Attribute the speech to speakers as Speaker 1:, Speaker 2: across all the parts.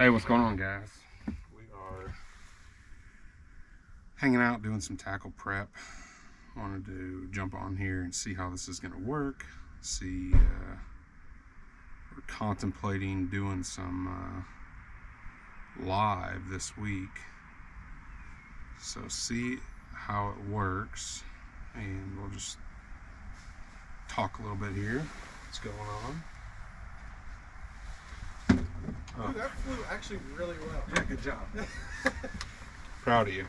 Speaker 1: Hey, what's going on, guys? We are hanging out doing some tackle prep. Wanted to jump on here and see how this is going to work. We're contemplating doing some live this week, so see how it works, and we'll just talk a little bit here. What's going on?
Speaker 2: Dude, that flew actually really well.
Speaker 1: Yeah, good job. Proud of you.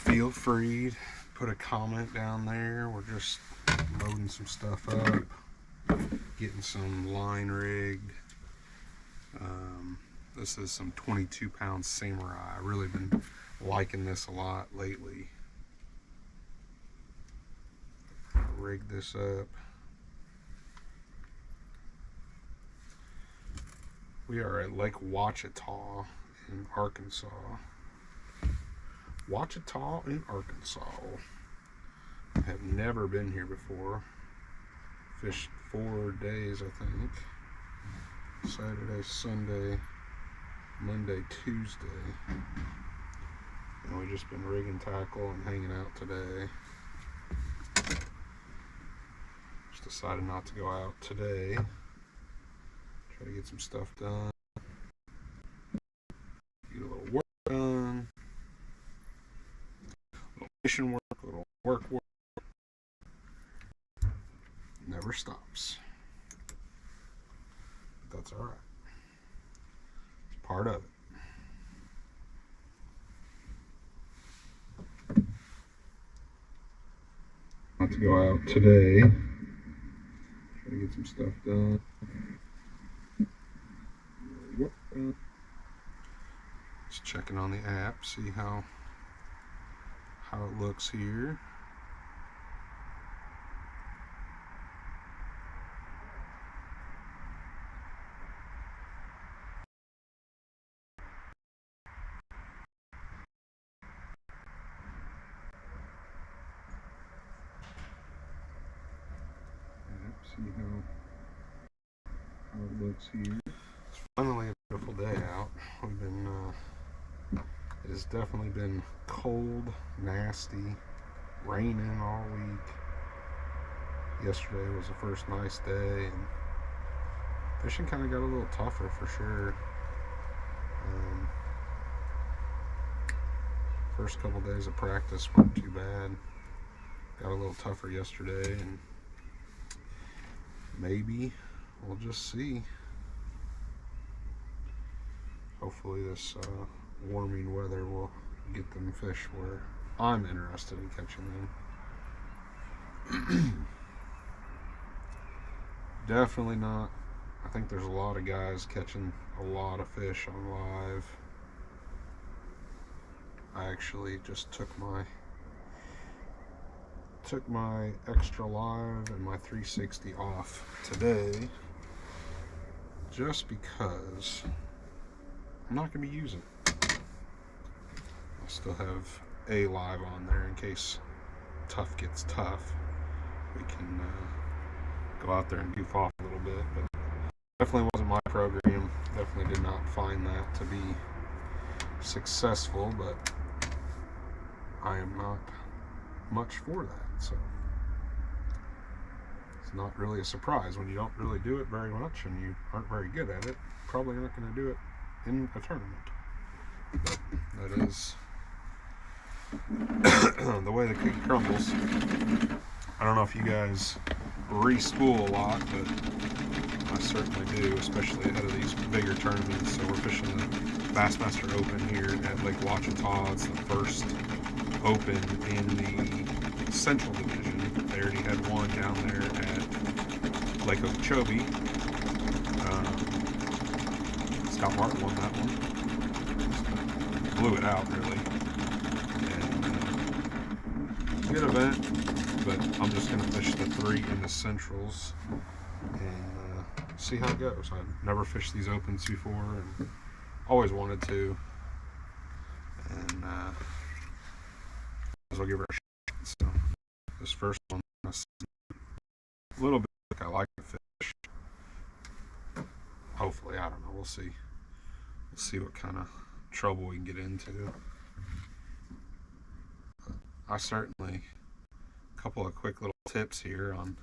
Speaker 1: Feel free to put a comment down there. We're just loading some stuff up, getting some line rigged. This is some 22-pound Samurai. I've really been liking this a lot lately. Rig this up. We are at Lake Ouachita in Arkansas. Ouachita in Arkansas. I have never been here before. Fished 4 days, I think. Saturday, Sunday, Monday, Tuesday. And we've just been rigging tackle and hanging out today. Just decided not to go out today. Try to get some stuff done. Get a little work done. A little mission work, a little work. Never stops. But that's alright. It's part of it. Not to go out today. Try to get some stuff done. Just checking on the app, see how it looks here. See how it looks here. It's finally a beautiful day out. We've been it has definitely been cold, nasty, raining all week. Yesterday was the first nice day, and fishing kind of got a little tougher for sure. First couple days of practice weren't too bad. Got a little tougher yesterday, and maybe we'll just see. Hopefully this warming weather will get them fish where I'm interested in catching them. Definitely not. I think there's a lot of guys catching a lot of fish on live. I actually just took my extra live and my 360 off today just because I'm not going to be using it. I'll still have a live on there in case tough gets tough. We can go out there and goof off a little bit, but definitely wasn't my program. Definitely did not find that to be successful, but I am not much for that, so it's not really a surprise when you don't really do it very much and you aren't very good at it. Probably not going to do it in a tournament, but that is the way the cookie crumbles. I don't know if you guys re-spool a lot, but I certainly do, especially ahead of these bigger tournaments. So we're fishing the Bassmaster Open here at Lake Ouachita. It's the first Open in the Central Division. They already had one down there at Lake Okeechobee. Scott Martin won that one. Blew it out, really. And, good event, but I'm just going to fish the 3 in the Centrals and see how it goes. I've never fished these Opens before and always wanted to. And I'll give her a shot. So this first one, a little bit like I like to fish. Hopefully, I don't know. We'll see. We'll see what kind of trouble we can get into. I certainly, a couple of quick little tips here on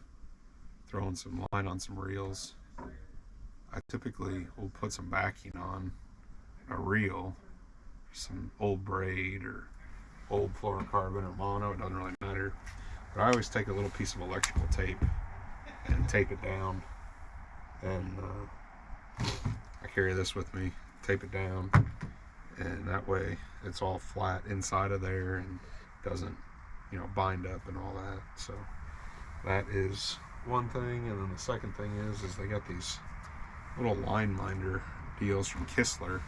Speaker 1: throwing some line on some reels. I typically will put some backing on a reel, some old braid or old fluorocarbon or mono, it doesn't really matter. But I always take a little piece of electrical tape and tape it down. And I carry this with me, tape it down, and that way it's all flat inside of there and doesn't, you know, bind up and all that. So that is one thing. And then the second thing is they got these little line minder deals from Kistler.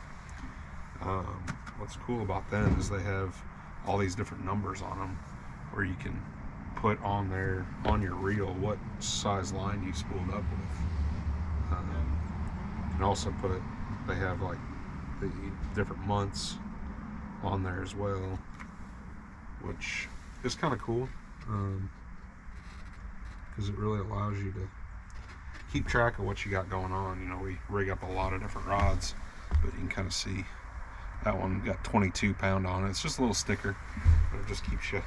Speaker 1: What's cool about them is they have all these different numbers on them where you can put on there on your reel what size line you spooled up with. You can also put, they have like the different months on there as well, which is kind of cool because it really allows you to keep track of what you got going on. You know, we rig up a lot of different rods, but you can kind of see that one got 22 pound on it. It's just a little sticker, but it just keeps you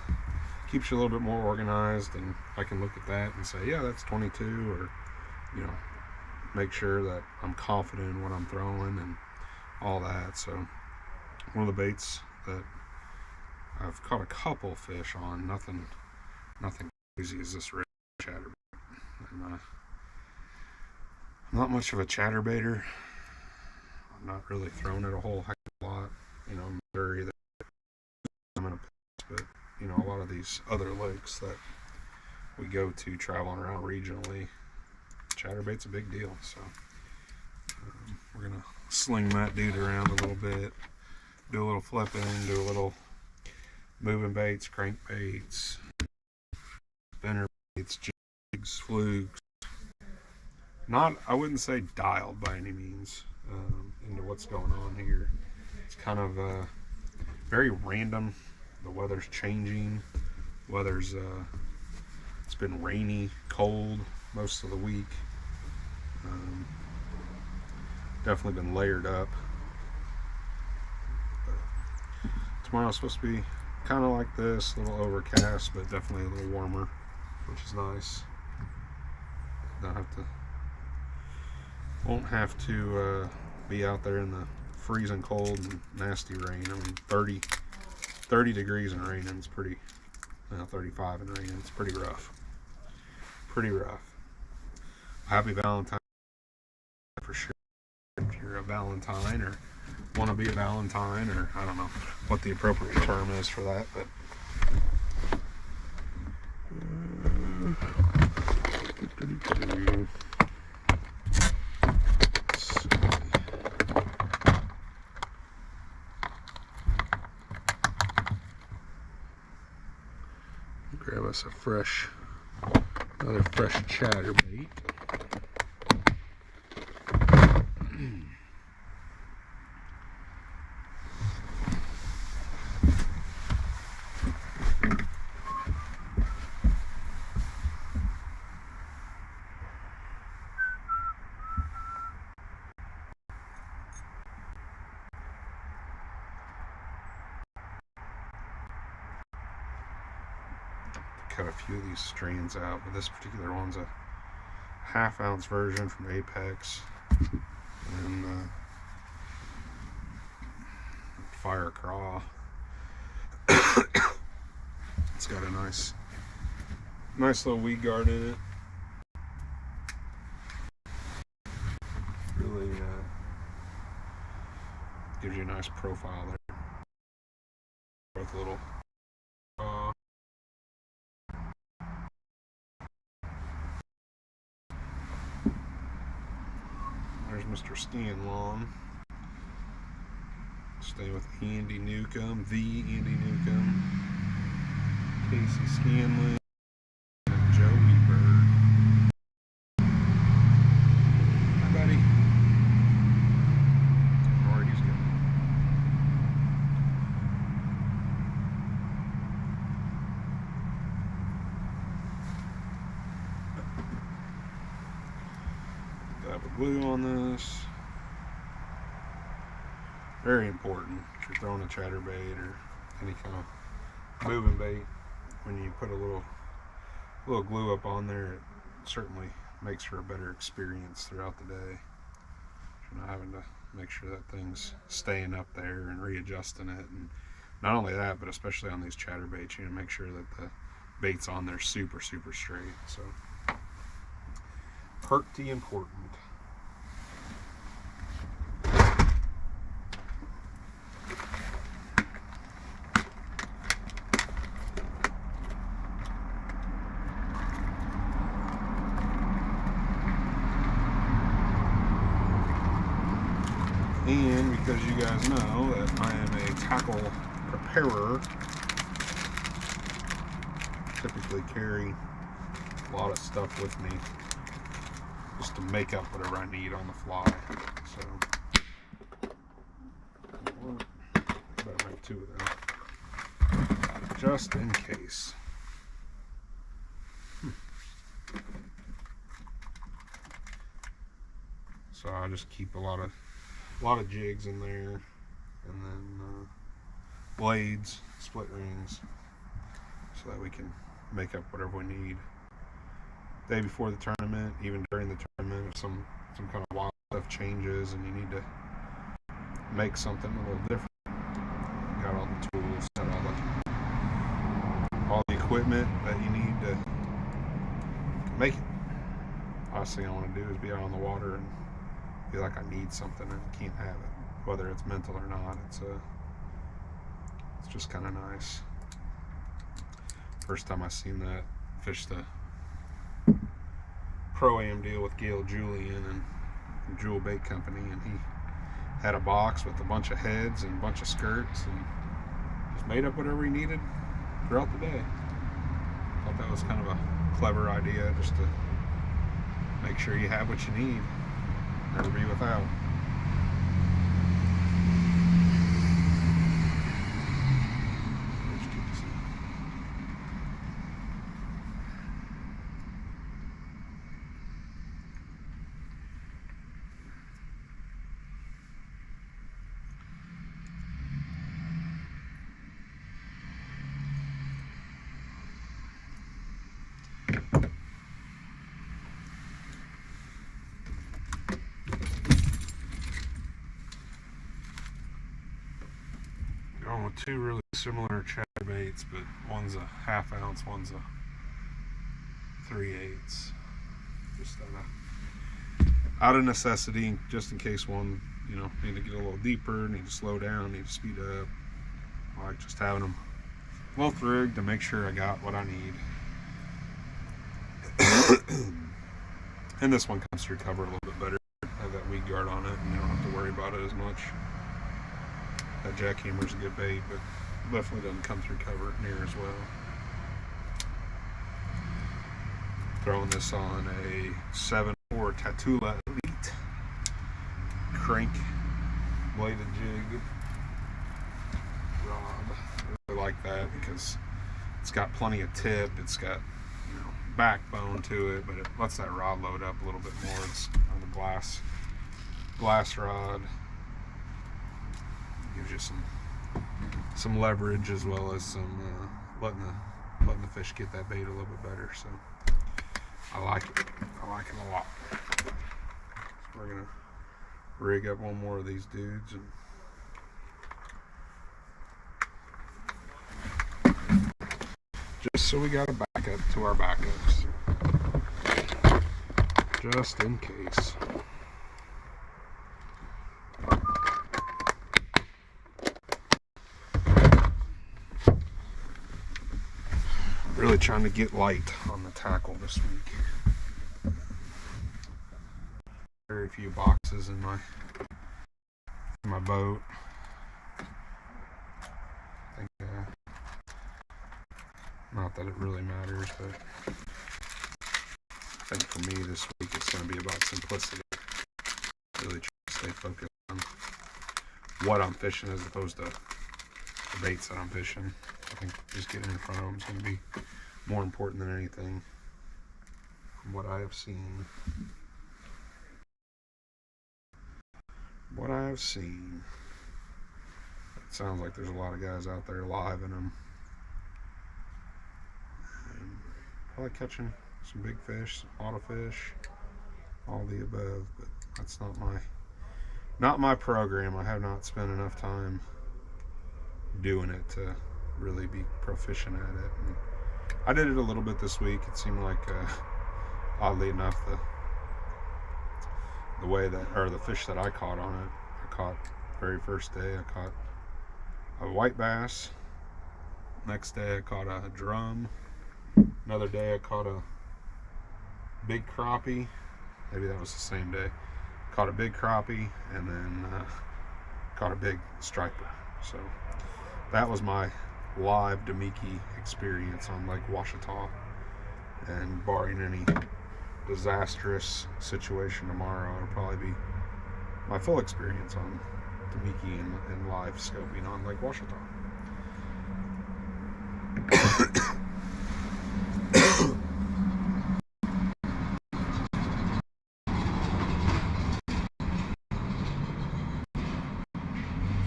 Speaker 1: a little bit more organized, and I can look at that and say, yeah, that's 22, or, you know, make sure that I'm confident in what I'm throwing and all that. So one of the baits that I've caught a couple fish on, nothing crazy, is this red chatterbait. And I'm not much of a chatterbaiter. I'm not really throwing it a whole heck of a lot. You know, I'm very that I'm in a place, but you know, a lot of these other lakes that we go to traveling around regionally, chatterbait's a big deal. So we're gonna sling that dude around a little bit, do a little flipping, do a little moving baits, crankbaits, spinner baits, jigs, flukes. Not, I wouldn't say dialed by any means into what's going on here. It's kind of very random. The weather's changing. It's been rainy, cold most of the week. Definitely been layered up. But tomorrow's supposed to be kind of like this, a little overcast, but definitely a little warmer, which is nice. Won't have to be out there in the freezing cold and nasty rain. I mean, 30 degrees and raining is pretty, 35 and raining, it's pretty rough. Pretty rough. Happy Valentine's for sure. If you're a Valentine or want to be a Valentine, or I don't know what the appropriate term is for that, but grab us another fresh chatterbait. Cut a few of these strains out, but this particular one's a half-ounce version from Apex, and Fire Craw. It's got a nice little weed guard in it. Really gives you a nice profile there. Both little there's Mr. Scanlon. Stay with Andy Newcomb, the Andy Newcomb, Casey Scanlon, and Joe Weaver. Hi, buddy. Where he's going. type of glue on this. Very important if you're throwing a chatterbait or any kind of moving bait. When you put a little glue up on there, it certainly makes for a better experience throughout the day. You're not having to make sure that thing's staying up there and readjusting it. And not only that, but especially on these chatterbaits, you know, make sure that the bait's on there super straight. So pretty important. And because you guys know that I am a tackle preparer, typically carry a lot of stuff with me just to make up whatever I need on the fly. So better make 2 of them just in case. So I just keep a lot of jigs in there, and then blades, split rings, so that we can make up whatever we need. Day before the tournament, even during the tournament, if some kind of wild stuff changes and you need to make something a little different, you got all the tools, got all the equipment that you need to make it. Last thing I want to do is be out on the water and feel like I need something and can't have it, whether it's mental or not. It's just kind of nice. First time I seen that, fished the Pro-Am deal with Gail Julian and Jewel Bait Company, and he had a box with a bunch of heads and a bunch of skirts and just made up whatever he needed throughout the day. Thought that was kind of a clever idea, just to make sure you have what you need, never be without. Going with 2 really similar chatterbaits, but one's a 1/2 ounce, one's a 3/8. Just out of necessity, just in case one, you know, need to get a little deeper, need to slow down, need to speed up. I like just having them both rigged to make sure I got what I need. And this one comes through cover a little bit better. Have that weed guard on it, and you don't have to worry about it as much. That jackhammer's a good bait, but definitely doesn't come through cover near as well. Throwing this on a 7/4 Tatula Elite crank bladed jig rod. I really like that because it's got plenty of tip. It's got, you know, backbone to it, but it lets that rod load up a little bit more. It's on the glass rod. Gives you some leverage, as well as some letting the fish get that bait a little bit better. So I like it a lot. So we're gonna rig up one more of these dudes and just so we got a backup to our backups, just in case. Really trying to get light on the tackle this week. Very few boxes in my boat. I think, not that it really matters, but I think for me this week it's going to be about simplicity. Really trying to stay focused on what I'm fishing as opposed to the baits that I'm fishing. I think just getting in front of them is going to be more important than anything from what I have seen. what I've seen, it sounds like there's a lot of guys out there live in them. And I like catching some big fish, a lot of fish, all the above, but that's not my program. I have not spent enough time doing it to really be proficient at it. And I did it a little bit this week. It seemed like, oddly enough, the way that, or the fish that I caught on it, I caught very first day, I caught a white bass. Next day I caught a drum. Another day I caught a big crappie. Maybe that was the same day. Caught a big crappie, and then caught a big striper. So that was my live Damiki experience on Lake Ouachita. And barring any disastrous situation tomorrow, it'll probably be my full experience on Damiki and live scoping on Lake Ouachita. If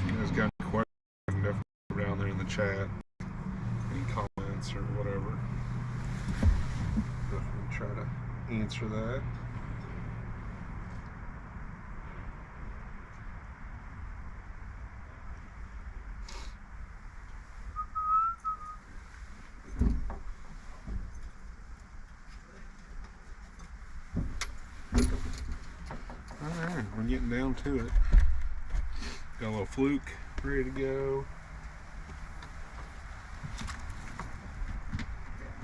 Speaker 1: you guys got any questions, definitely put them down there in the chat. Any comments or whatever. Definitely try to answer that. Alright, we're getting down to it. Got a little fluke ready to go.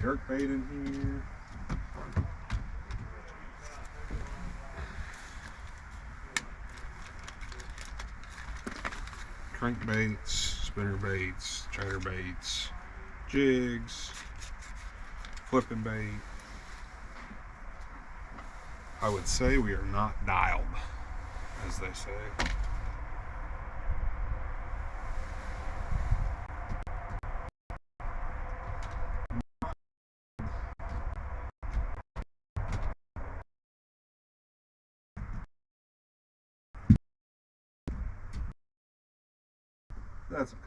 Speaker 1: Jerk bait in here. Crankbaits, spinner baits, chatter baits, jigs, flipping bait. I would say we are not dialed, as they say. That's okay.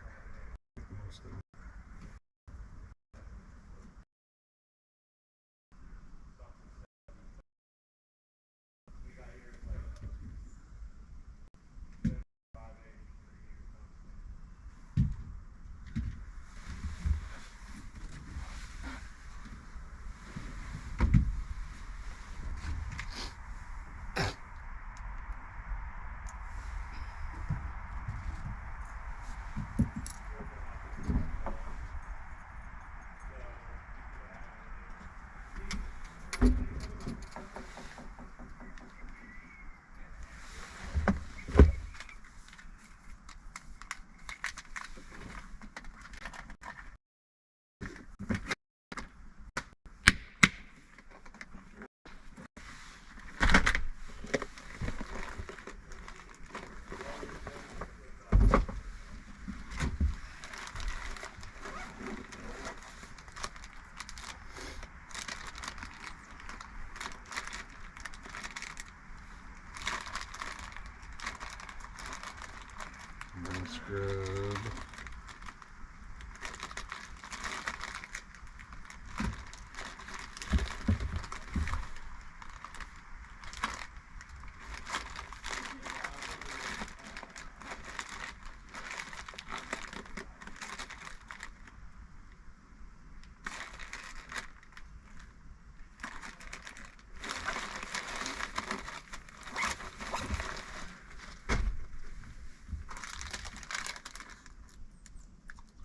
Speaker 1: That's good.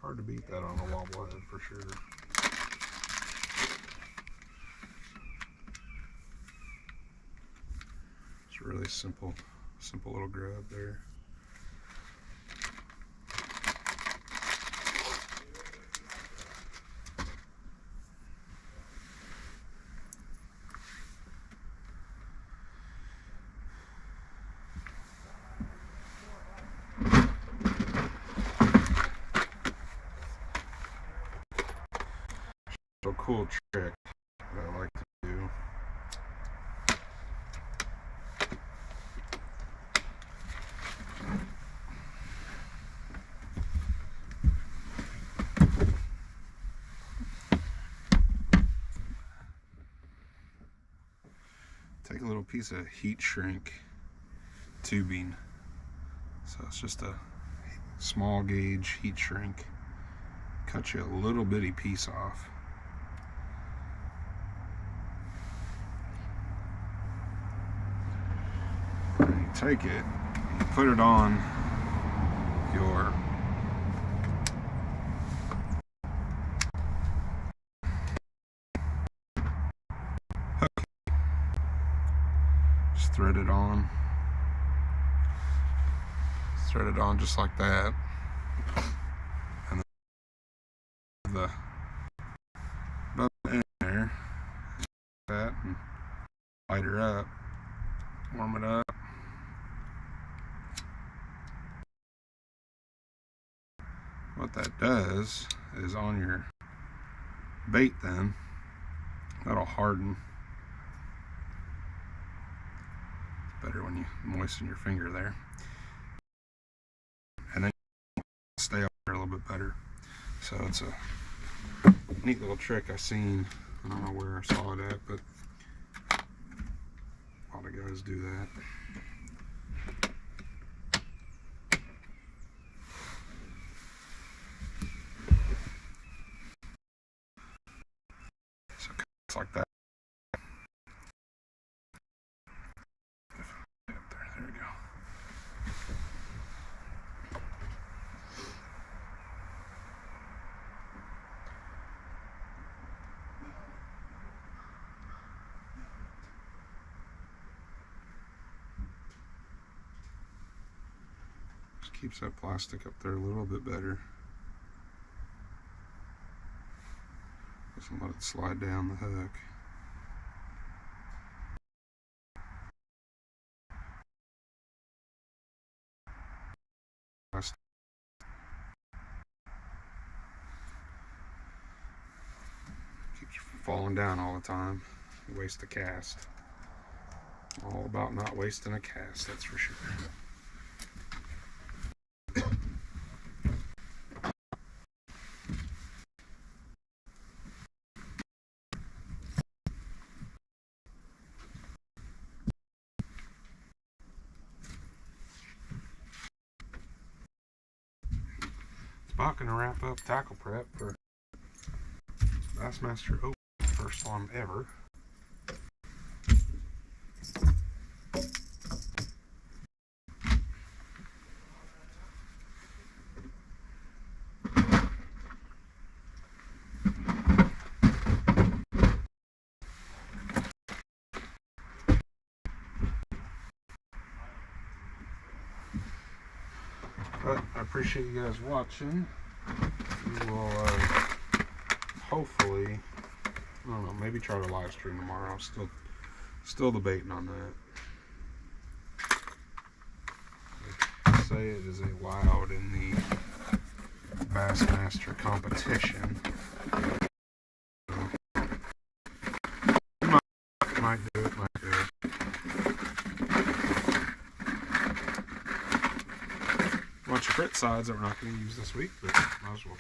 Speaker 1: Hard to beat that on a wobble head for sure. It's a really simple little grub there. A cool trick that I like to do. piece of heat shrink tubing. So it's just a small gauge heat shrink. Cut you a little bitty piece off. And you take it, you put it on your hook. Just thread it on. Thread it on just like that. And the button in there, that, and light her up, warm it up. What that does is on your bait, then that'll harden. It's better when you moisten your finger there, and then stay up there a little bit better. So it's a neat little trick I seen. I don't know where I saw it at, but a lot of guys do that. So it's like that. There we go. Just keeps that plastic up there a little bit better. Doesn't let it slide down the hook. Keeps falling down all the time. You waste a cast. All about not wasting a cast, that's for sure. About gonna wrap up tackle prep for Bassmaster Open, first one ever. But I appreciate you guys watching. We will hopefully, I don't know, maybe try to live stream tomorrow. I'm still debating on that. They say it is allowed in the Bassmaster competition. Might do it, might do it. A bunch of crit sides that we're not going to use this week, but might as well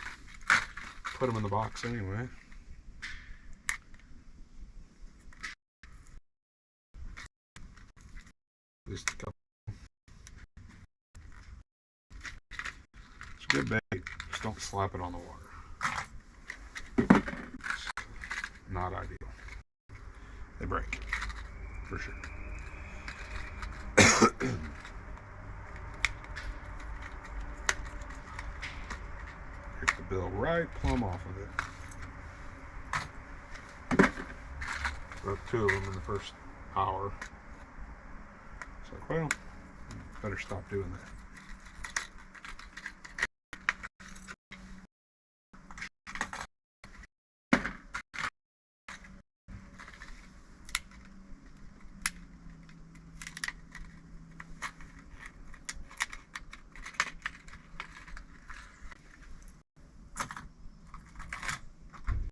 Speaker 1: put them in the box anyway. Just a couple. It's good bait. Just don't slap it on the water. It's not ideal. They break, for sure. Pick the bill right plumb off of it. Broke two of them in the first hour. It's like, well, better stop doing that.